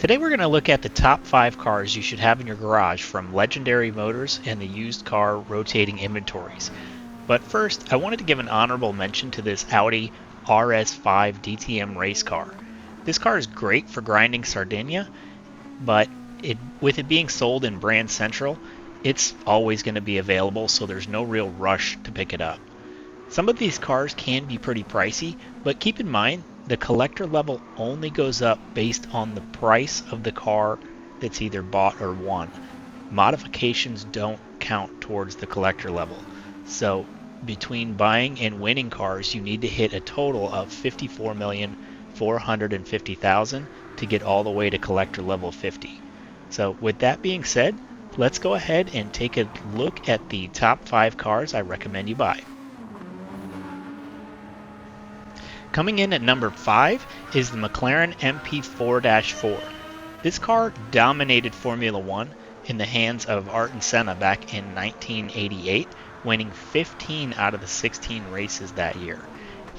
Today we're going to look at the top 5 cars you should have in your garage from Legendary Motors and the used car rotating inventories. But first, I wanted to give an honorable mention to this Audi RS5 DTM race car. This car is great for grinding Sardinia, but with it being sold in Brand Central, it's always going to be available, so there's no real rush to pick it up. Some of these cars can be pretty pricey, but keep in mind the collector level only goes up based on the price of the car that's either bought or won. Modifications don't count towards the collector level. So between buying and winning cars, you need to hit a total of 54,450,000 to get all the way to collector level 50. So with that being said, let's go ahead and take a look at the top 5 cars I recommend you buy. Coming in at number 5 is the McLaren MP4-4. This car dominated Formula One in the hands of Ayrton Senna back in 1988, winning 15 out of the 16 races that year.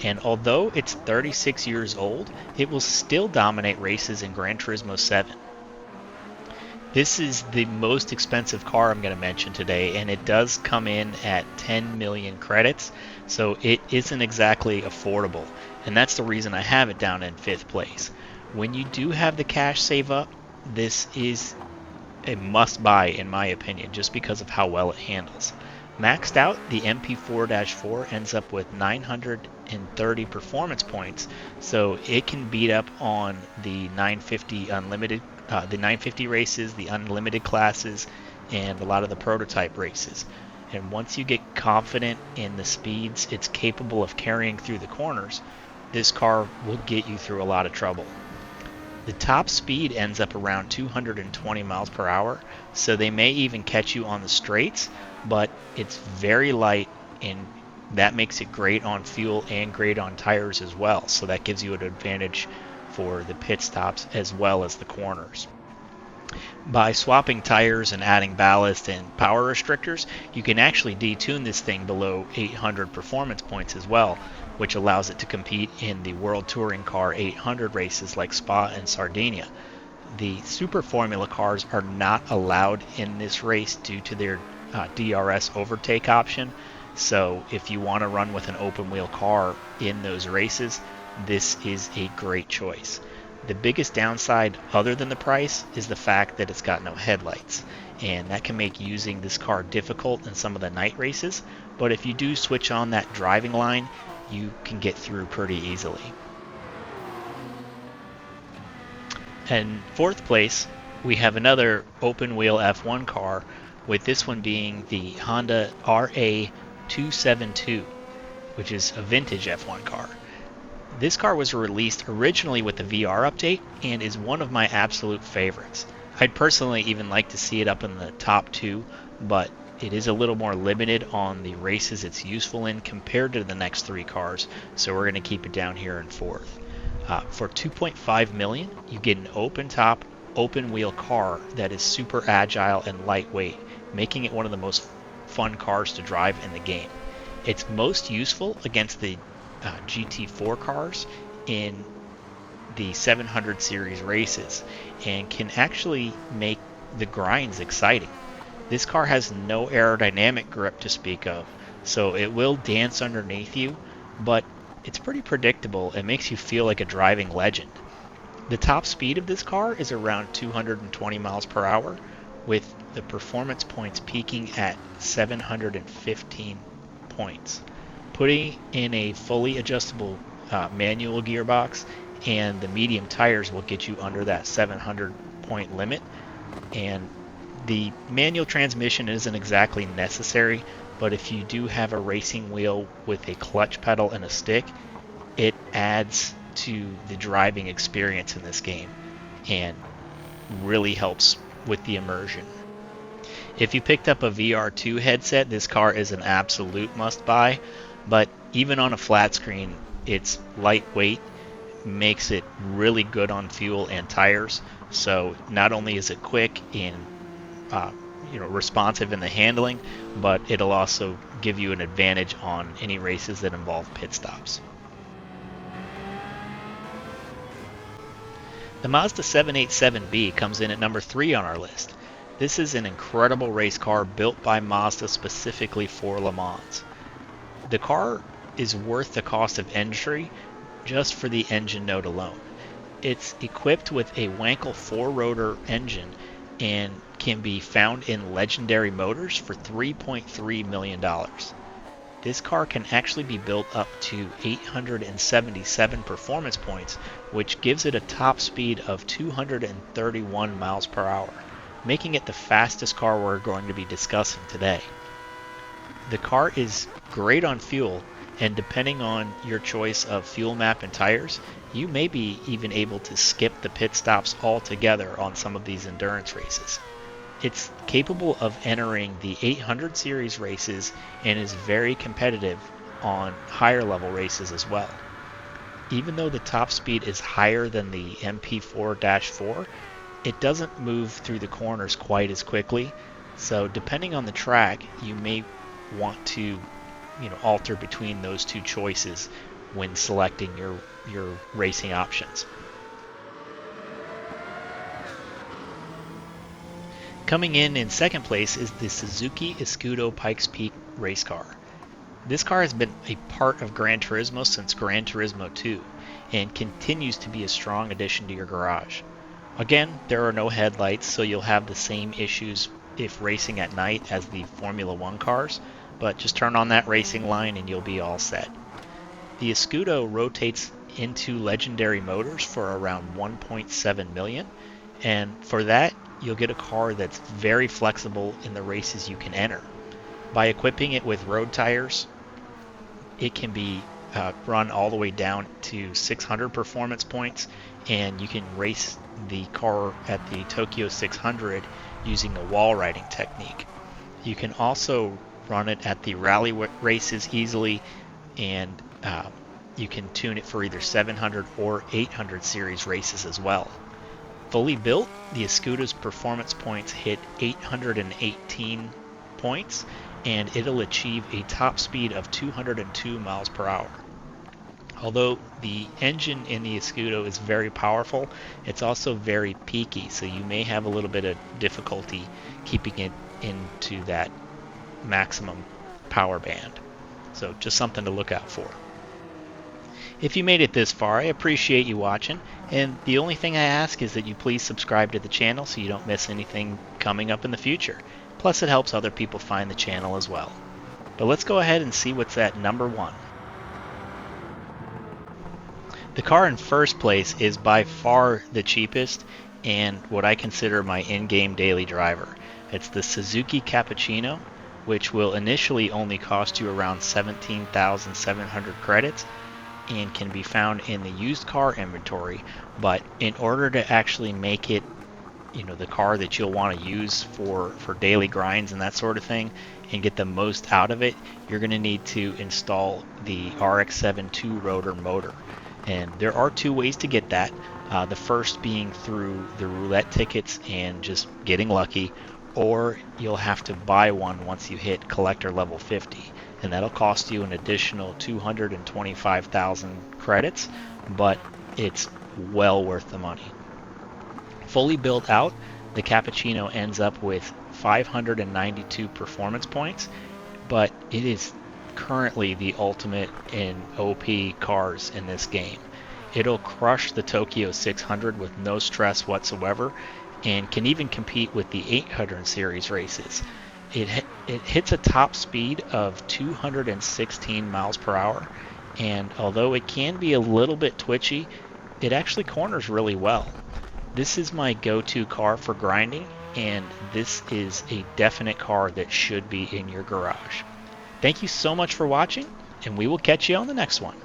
And although it's 36 years old, it will still dominate races in Gran Turismo 7. This is the most expensive car I'm going to mention today, and it does come in at 10 million credits, so it isn't exactly affordable, and that's the reason I have it down in 5th place. When you do have the cash save up, this is a must-buy in my opinion, just because of how well it handles. Maxed out, the MP4-4 ends up with 930 performance points, so it can beat up on the 950 Unlimited, the 950 races, the Unlimited classes, and a lot of the prototype races. And once you get confident in the speeds it's capable of carrying through the corners, this car will get you through a lot of trouble. The top speed ends up around 220 miles per hour, so they may even catch you on the straights, but it's very light, and that makes it great on fuel and great on tires as well, so that gives you an advantage for the pit stops as well as the corners. By swapping tires and adding ballast and power restrictors, you can actually detune this thing below 800 performance points as well, which allows it to compete in the World Touring Car 800 races like Spa and Sardinia. The Super Formula cars are not allowed in this race due to their DRS overtake option, so if you want to run with an open wheel car in those races, this is a great choice. The biggest downside other than the price is the fact that it's got no headlights, and that can make using this car difficult in some of the night races, but if you do switch on that driving line, you can get through pretty easily. And 4th place, we have another open wheel F1 car, with this one being the Honda RA272, which is a vintage F1 car. This car was released originally with the VR update and is one of my absolute favorites. I'd personally even like to see it up in the top 2, but it is a little more limited on the races it's useful in compared to the next 3 cars, so we're going to keep it down here in 4th. For $2.5 million, you get an open top, open wheel car that is super agile and lightweight, making it one of the most fun cars to drive in the game. It's most useful against the GT4 cars in the 700 series races and can actually make the grinds exciting. This car has no aerodynamic grip to speak of, so it will dance underneath you, but it's pretty predictable and makes you feel like a driving legend. The top speed of this car is around 220 miles per hour, with the performance points peaking at 715 points. Putting in a fully adjustable manual gearbox and the medium tires will get you under that 700 point limit, and the manual transmission isn't exactly necessary, but if you do have a racing wheel with a clutch pedal and a stick, it adds to the driving experience in this game and really helps with the immersion. If you picked up a VR2 headset, this car is an absolute must-buy, but even on a flat screen, it's lightweight, makes it really good on fuel and tires, so not only is it quick and responsive in the handling, but it'll also give you an advantage on any races that involve pit stops. The Mazda 787B comes in at number 3 on our list. This is an incredible race car built by Mazda specifically for Le Mans. The car is worth the cost of entry just for the engine note alone. It's equipped with a Wankel 4-rotor engine and can be found in legendary motors for $3.3 million. This car can actually be built up to 877 performance points, which gives it a top speed of 231 miles per hour, making it the fastest car we're going to be discussing today. The car is great on fuel, and depending on your choice of fuel map and tires, you may be even able to skip the pit stops altogether on some of these endurance races. It's capable of entering the 800 series races and is very competitive on higher level races as well. Even though the top speed is higher than the MP4-4, it doesn't move through the corners quite as quickly, so depending on the track, you may want to alter between those two choices when selecting your racing options. Coming in second place is the Suzuki Ecudo Pikes Peak race car. This car has been a part of Gran Turismo since Gran Turismo 2 and continues to be a strong addition to your garage. Again, there are no headlights, so you'll have the same issues if racing at night as the Formula 1 cars, but just turn on that racing line and you'll be all set. The Ecudo rotates into legendary motors for around 1.7 million, and for that you'll get a car that's very flexible in the races you can enter. By equipping it with road tires, it can be run all the way down to 600 performance points, and you can race the car at the Tokyo 600 using a wall riding technique. You can also run it at the rally races easily, and you can tune it for either 700 or 800 series races as well. Fully built, the Escudo's performance points hit 818 points, and it'll achieve a top speed of 202 miles per hour. Although the engine in the Escudo is very powerful, it's also very peaky, so you may have a little bit of difficulty keeping it into that maximum power band. So just something to look out for. If you made it this far, I appreciate you watching, and the only thing I ask is that you please subscribe to the channel so you don't miss anything coming up in the future. Plus it helps other people find the channel as well. But let's go ahead and see what's at number 1. The car in first place is by far the cheapest and what I consider my in-game daily driver. It's the Suzuki Cappuccino, which will initially only cost you around 17,700 credits and can be found in the used car inventory. But in order to actually make it the car that you'll want to use for daily grinds and that sort of thing and get the most out of it, you're going to need to install the RX-7 2-rotor motor. And there are 2 ways to get that. The first being through the roulette tickets and just getting lucky, or you'll have to buy one once you hit collector level 50, and that'll cost you an additional 225,000 credits, but it's well worth the money. Fully built out, the Cappuccino ends up with 592 performance points, but it is currently the ultimate in OP cars in this game. It'll crush the Tokyo 600 with no stress whatsoever, and can even compete with the 800 series races. It hits a top speed of 216 miles per hour, and although it can be a little bit twitchy, it actually corners really well. This is my go-to car for grinding, and this is a definite car that should be in your garage. Thank you so much for watching, and we will catch you on the next one.